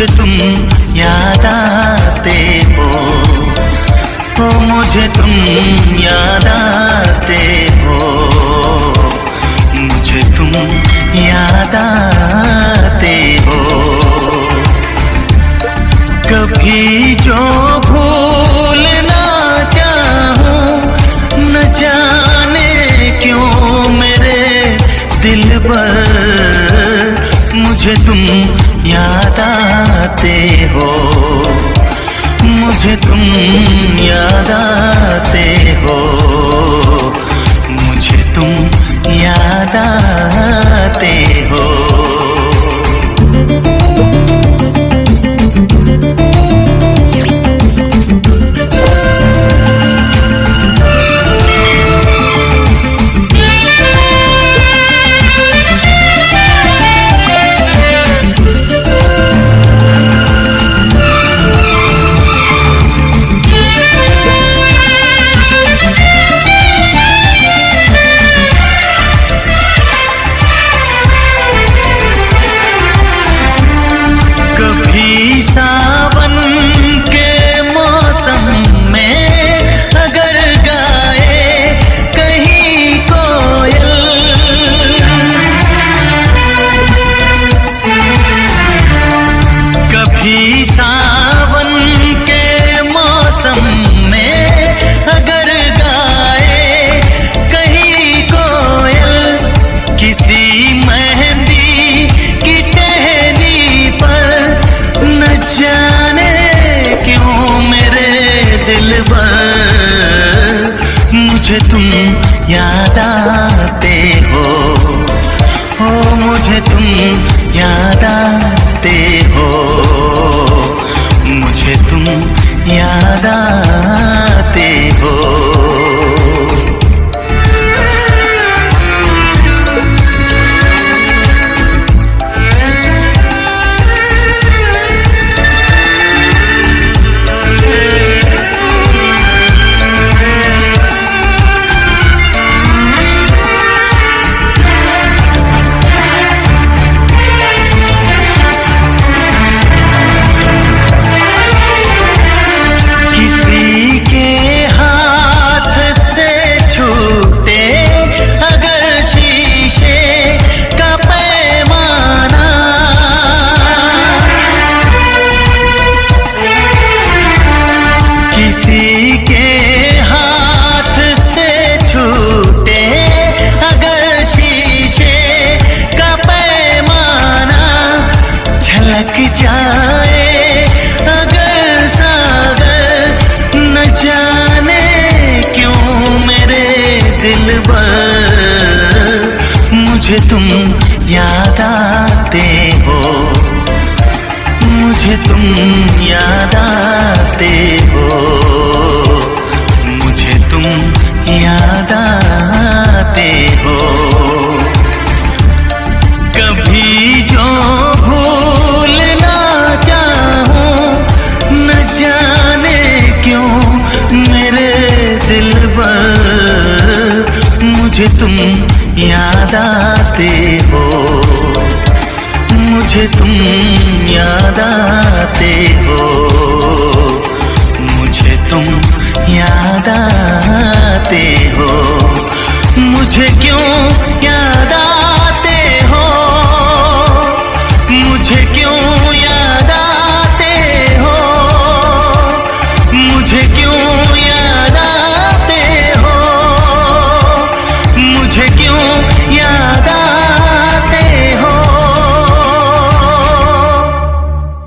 मुझे तुम याद आते हो, मुझे तुम याद आते हो, मुझे तुम याद आते हो। कभी जो भूल ना चाहूं, न जाने क्यों मेरे दिल पर मुझे तुम याद आते हो, मुझे तुम याद आते हो, मुझे तुम याद आते हो। मुझे तुम याद आते हो, मुझे तुम याद आते हो, मुझे तुम याद आते हो। जाए अगर सागर, न जाने क्यों मेरे दिल पर मुझे तुम याद आते हो, मुझे तुम याद आते हो, मुझे तुम याद आते हो। कभी जो मुझे तुम याद आते हो, मुझे तुम याद